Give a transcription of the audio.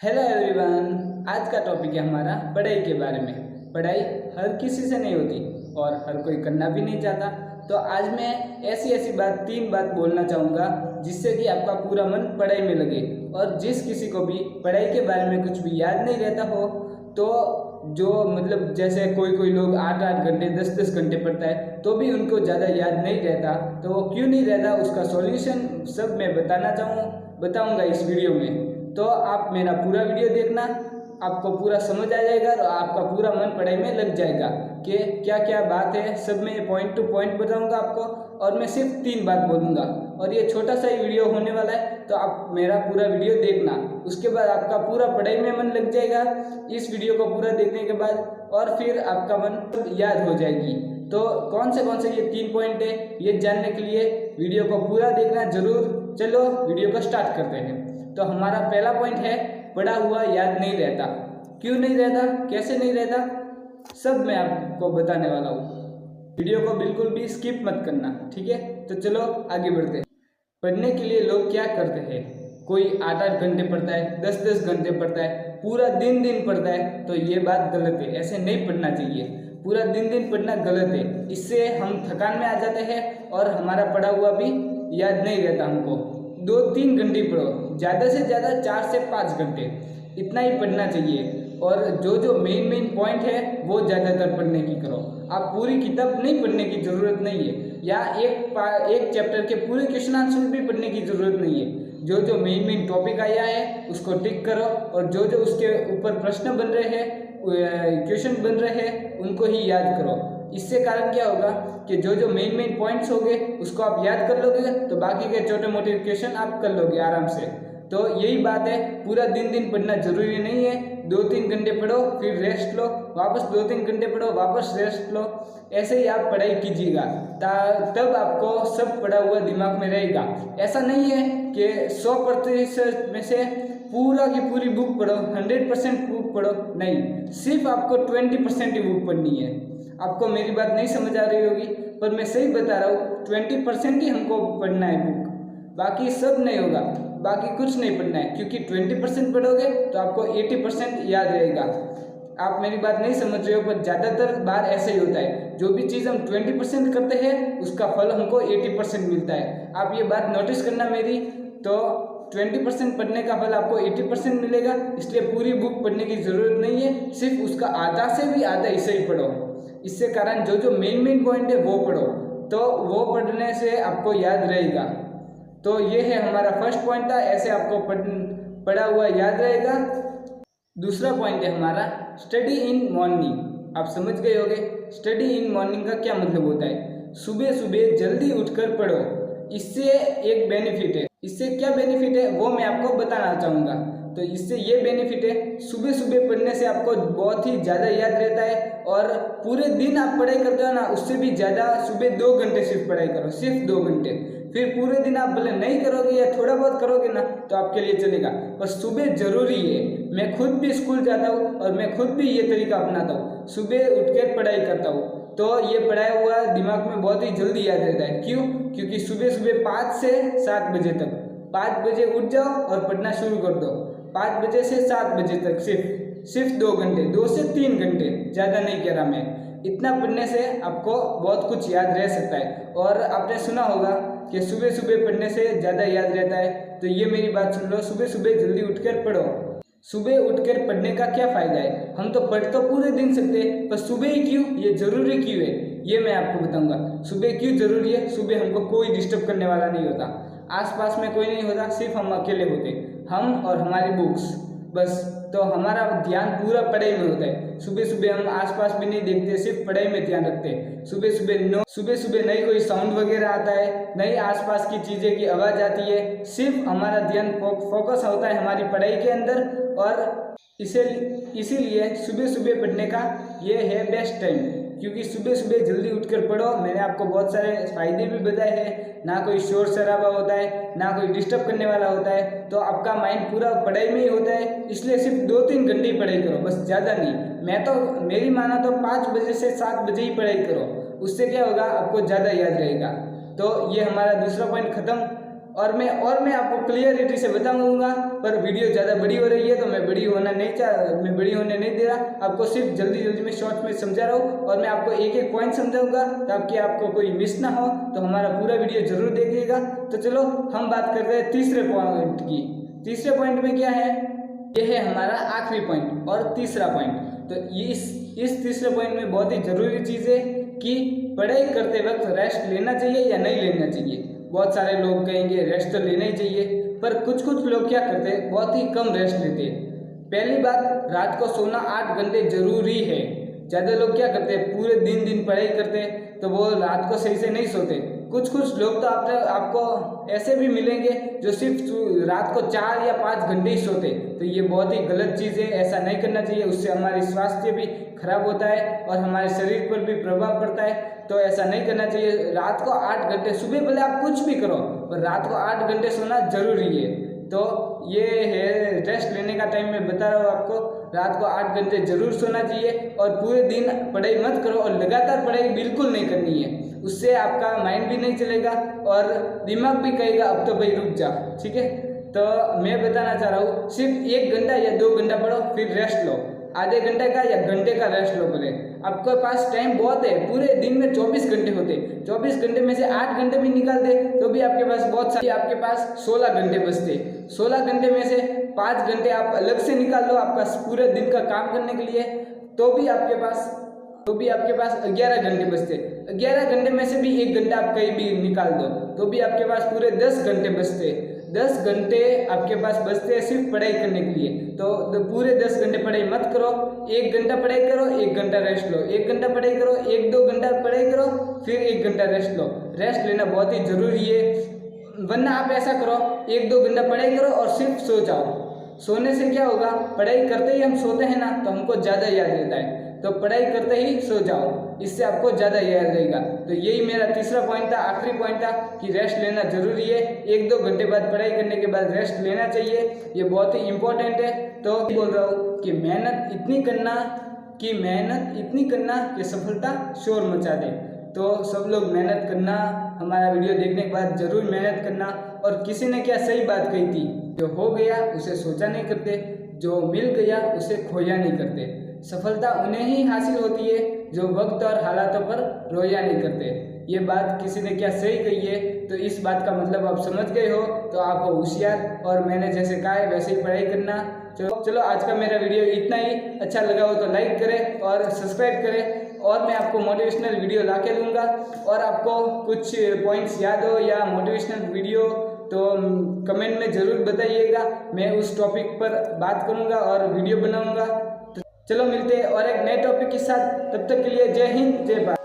Hello everyone, आज का topic है हमारा पढ़ाई के बारे में। पढ़ाई हर किसी से नहीं होती और हर कोई करना भी नहीं चाहता। तो आज मैं ऐसी तीन बात बोलना चाहूँगा जिससे कि आपका पूरा मन पढ़ाई में लगे। और जिस किसी को भी पढ़ाई के बारे में कुछ भी याद नहीं रहता हो तो जो मतलब जैसे कोई लोग 8-8 घंटे 10-10 घंटे पढ़ता है तो भी उनको ज़्यादा याद नहीं रहता, तो वो क्यों नहीं रहता उसका सॉल्यूशन सब मैं बताऊँगा इस वीडियो में। तो आप मेरा पूरा वीडियो देखना, आपको पूरा समझ आ जाएगा और आपका पूरा मन पढ़ाई में लग जाएगा कि क्या क्या बात है। सब मैं पॉइंट टू पॉइंट बताऊंगा आपको और मैं सिर्फ 3 बात बोलूंगा और ये छोटा सा ही वीडियो होने वाला है, तो आप मेरा पूरा वीडियो देखना। उसके बाद आपका पूरा पढ़ाई में मन लग जाएगा इस वीडियो को पूरा देखने के बाद, और फिर आपका मन याद हो जाएगी। तो कौन से ये 3 पॉइंट है ये जानने के लिए वीडियो को पूरा देखना जरूर। चलो वीडियो को स्टार्ट करते हैं। तो हमारा पहला पॉइंट है पढ़ा हुआ याद नहीं रहता। क्यों नहीं रहता, कैसे नहीं रहता, सब मैं आपको बताने वाला हूँ। वीडियो को बिल्कुल भी स्किप मत करना, ठीक है। तो चलो आगे बढ़ते हैं। पढ़ने के लिए लोग क्या करते हैं, कोई 8-8 घंटे पढ़ता है, 10-10 घंटे पढ़ता है, पूरा दिन पढ़ता है। तो ये बात गलत है, ऐसे नहीं पढ़ना चाहिए। पूरा दिन पढ़ना गलत है, इससे हम थकान में आ जाते हैं और हमारा पढ़ा हुआ भी याद नहीं रहता। हमको 2-3 घंटे पढ़ो, ज़्यादा से ज़्यादा 4 से 5 घंटे, इतना ही पढ़ना चाहिए। और जो मेन पॉइंट है वो ज़्यादातर पढ़ने की करो। आप पूरी किताब नहीं पढ़ने की ज़रूरत नहीं है, या एक चैप्टर के पूरे क्वेश्चन आंसर भी पढ़ने की ज़रूरत नहीं है। जो मेन टॉपिक आया है उसको टिक करो, और जो उसके ऊपर प्रश्न बन रहे हैं, क्वेश्चन बन रहे हैं, उनको ही याद करो। इससे कारण क्या होगा कि जो मेन पॉइंट्स होंगे उसको आप याद कर लोगे, तो बाकी के छोटे मोटे क्वेश्चन आप कर लोगे आराम से। तो यही बात है, पूरा दिन पढ़ना जरूरी नहीं है। 2-3 घंटे पढ़ो, फिर रेस्ट लो, वापस 2-3 घंटे पढ़ो, वापस रेस्ट लो। ऐसे ही आप पढ़ाई कीजिएगा, तब आपको सब पढ़ा हुआ दिमाग में रहेगा। ऐसा नहीं है कि 100% में से पूरा की पूरी बुक पढ़ो, 100% बुक पढ़ो, नहीं, सिर्फ आपको 20% ही बुक पढ़नी है। आपको मेरी बात नहीं समझ आ रही होगी, पर मैं सही बता रहा हूँ, 20% ही हमको पढ़ना है बुक, बाकी सब नहीं होगा, बाकी कुछ नहीं पढ़ना है। क्योंकि 20% पढ़ोगे तो आपको 80% याद रहेगा। आप मेरी बात नहीं समझ रहे हो, पर ज़्यादातर बार ऐसे ही होता है। जो भी चीज़ हम 20% करते हैं उसका फल हमको 80% मिलता है। आप ये बात नोटिस करना मेरी। तो 20% पढ़ने का फल आपको 80% मिलेगा, इसलिए पूरी बुक पढ़ने की ज़रूरत नहीं है, सिर्फ उसका आधा से भी आधा हिस्सा ही पढ़ो। इससे कारण जो मेन पॉइंट है वो पढ़ो, तो वो पढ़ने से आपको याद रहेगा। तो ये है हमारा फर्स्ट पॉइंट था, ऐसे आपको पढ़ा हुआ याद रहेगा। दूसरा पॉइंट है हमारा स्टडी इन मॉर्निंग। आप समझ गए होंगे स्टडी इन मॉर्निंग का क्या मतलब होता है। सुबह जल्दी उठकर पढ़ो, इससे एक बेनिफिट है। इससे क्या बेनिफिट है वो मैं आपको बताना चाहूँगा। तो इससे ये बेनिफिट है, सुबह पढ़ने से आपको बहुत ही ज़्यादा याद रहता है। और पूरे दिन आप पढ़ाई करते हो ना, उससे भी ज़्यादा सुबह 2 घंटे सिर्फ पढ़ाई करो, सिर्फ 2 घंटे। फिर पूरे दिन आप भले नहीं करोगे या थोड़ा बहुत करोगे ना तो आपके लिए चलेगा, पर सुबह जरूरी है। मैं खुद भी स्कूल जाता हूँ और मैं खुद भी ये तरीका अपनाता हूँ, सुबह उठकर पढ़ाई करता हूँ। तो ये पढ़ाया हुआ दिमाग में बहुत ही जल्दी याद रहता है। क्यों? क्योंकि सुबह 5 से 7 बजे तक, 5 बजे उठ जाओ और पढ़ना शुरू कर दो। 5 बजे से 7 बजे तक सिर्फ 2 घंटे, 2 से 3 घंटे, ज़्यादा नहीं कह रहा मैं। इतना पढ़ने से आपको बहुत कुछ याद रह सकता है। और आपने सुना होगा कि सुबह पढ़ने से ज़्यादा याद रहता है। तो ये मेरी बात सुन लो, सुबह जल्दी उठकर पढ़ो। सुबह उठकर पढ़ने का क्या फ़ायदा है, हम तो पढ़ तो पूरे दिन सकते हैं, पर सुबह ही क्यों, ये ज़रूरी क्यों है, ये मैं आपको बताऊंगा। सुबह क्यों ज़रूरी है। सुबह हमको कोई डिस्टर्ब करने वाला नहीं होता, आसपास में कोई नहीं होता, सिर्फ हम अकेले होते, हम और हमारी बुक्स, बस। तो हमारा ध्यान पूरा पढ़ाई में होता है। सुबह हम आसपास भी नहीं देखते, सिर्फ पढ़ाई में ध्यान रखते हैं। सुबह नहीं कोई साउंड वगैरह आता है, नहीं आसपास की चीज़ें की आवाज़ आती है, सिर्फ हमारा ध्यान फोकस होता है हमारी पढ़ाई के अंदर। और इसीलिए सुबह पढ़ने का ये है बेस्ट टाइम, क्योंकि सुबह जल्दी उठकर पढ़ो। मैंने आपको बहुत सारे फायदे भी बताए हैं, ना कोई शोर शराबा होता है, ना कोई डिस्टर्ब करने वाला होता है, तो आपका माइंड पूरा पढ़ाई में ही होता है। इसलिए सिर्फ 2-3 घंटे ही पढ़ाई करो, बस, ज़्यादा नहीं। मेरी माना तो 5 बजे से 7 बजे ही पढ़ाई करो, उससे क्या होगा, आपको ज़्यादा याद रहेगा। तो ये हमारा दूसरा पॉइंट खत्म। और मैं आपको क्लियरिटी से बताऊंगा। पर वीडियो ज़्यादा बड़ी हो रही है तो मैं बड़ी होने नहीं दे रहा, आपको सिर्फ जल्दी में शॉर्ट में समझा रहा हूँ और मैं आपको एक एक पॉइंट समझाऊंगा ताकि आपको कोई मिस ना हो। तो हमारा पूरा वीडियो जरूर देखिएगा। तो चलो हम बात करते हैं तीसरे पॉइंट की। तीसरे पॉइंट में क्या है, ये है हमारा आखिरी पॉइंट और तीसरा पॉइंट। तो इस तीसरे पॉइंट में बहुत ही जरूरी चीज़ है कि पढ़ाई करते वक्त रेस्ट लेना चाहिए या नहीं लेना चाहिए। बहुत सारे लोग कहेंगे रेस्ट तो लेना ही चाहिए, पर कुछ लोग क्या करते हैं, बहुत ही कम रेस्ट लेते हैं। पहली बात, रात को सोना 8 घंटे जरूरी है। ज़्यादा लोग क्या करते हैं, पूरे दिन पढ़ाई करते हैं तो वो रात को सही से नहीं सोते। कुछ लोग तो आपको ऐसे भी मिलेंगे जो सिर्फ रात को 4 या 5 घंटे ही सोते। तो ये बहुत ही गलत चीज़ है, ऐसा नहीं करना चाहिए। उससे हमारी स्वास्थ्य भी खराब होता है और हमारे शरीर पर भी प्रभाव पड़ता है। तो ऐसा नहीं करना चाहिए। रात को 8 घंटे, सुबह भले आप कुछ भी करो पर रात को 8 घंटे सोना जरूरी है। तो ये है रेस्ट लेने का टाइम, मैं बता रहा हूँ आपको। रात को 8 घंटे जरूर सोना चाहिए और पूरे दिन पढ़ाई मत करो और लगातार पढ़ाई बिल्कुल नहीं करनी है। उससे आपका माइंड भी नहीं चलेगा और दिमाग भी कहेगा अब तो भाई रुक जा, ठीक है। तो मैं बताना चाह रहा हूँ, सिर्फ 1 घंटा या 2 घंटा पढ़ो, फिर रेस्ट लो। आधे घंटे का या घंटे का रेस्ट लो पहले। आपके पास टाइम बहुत है, पूरे दिन में 24 घंटे होते। 24 घंटे में से 8 घंटे भी निकाल दे तो भी आपके पास बहुत सारे, आपके पास 16 घंटे बचते। 16 घंटे में से 5 घंटे आप अलग से निकाल लो आपका पूरे दिन का काम करने के लिए, तो भी आपके पास 11 घंटे बचते। 11 घंटे में से भी 1 घंटा आप कहीं भी निकाल दो तो भी आपके पास पूरे 10 घंटे बचते। 10 घंटे आपके पास बचते हैं सिर्फ पढ़ाई करने के लिए। तो पूरे 10 घंटे पढ़ाई मत करो, 1 घंटा पढ़ाई करो, 1 घंटा रेस्ट लो, 1 घंटा पढ़ाई करो, 1-2 घंटा पढ़ाई करो, फिर 1 घंटा रेस्ट लो। रेस्ट लेना बहुत ही जरूरी है, वरना आप ऐसा करो 1-2 घंटा पढ़ाई करो और सिर्फ सो जाओ। सोने से क्या होगा, पढ़ाई करते ही हम सोते हैं ना तो हमको ज़्यादा याद रहता है। तो पढ़ाई करते ही सो जाओ, इससे आपको ज़्यादा याद रहेगा। तो यही मेरा तीसरा पॉइंट था, आखिरी पॉइंट था कि रेस्ट लेना जरूरी है। 1-2 घंटे बाद पढ़ाई करने के बाद रेस्ट लेना चाहिए, ये बहुत ही इम्पोर्टेंट है। तो बोल रहा हूँ कि मेहनत इतनी करना कि सफलता शोर मचा दे। तो सब लोग मेहनत करना, हमारा वीडियो देखने के बाद जरूर मेहनत करना। और किसी ने क्या सही बात कही थी, जो हो गया उसे सोचा नहीं करते, जो मिल गया उसे खोया नहीं करते। सफलता उन्हें ही हासिल होती है जो वक्त और हालातों पर रोया नहीं करते। ये बात किसी ने क्या सही कही है, तो इस बात का मतलब आप समझ गए हो। तो आप होशियार और मैंने जैसे कहा है वैसे ही पढ़ाई करना। चलो आज का मेरा वीडियो इतना ही। अच्छा लगा हो तो लाइक करें और सब्सक्राइब करें, और मैं आपको मोटिवेशनल वीडियो ला के दूँगा। और आपको कुछ पॉइंट्स याद हो या मोटिवेशनल वीडियो तो कमेंट में ज़रूर बताइएगा, मैं उस टॉपिक पर बात करूँगा और वीडियो बनाऊँगा। तो चलो मिलते हैं और एक नए टॉपिक के साथ, तब तक के लिए जय हिंद जय भारत।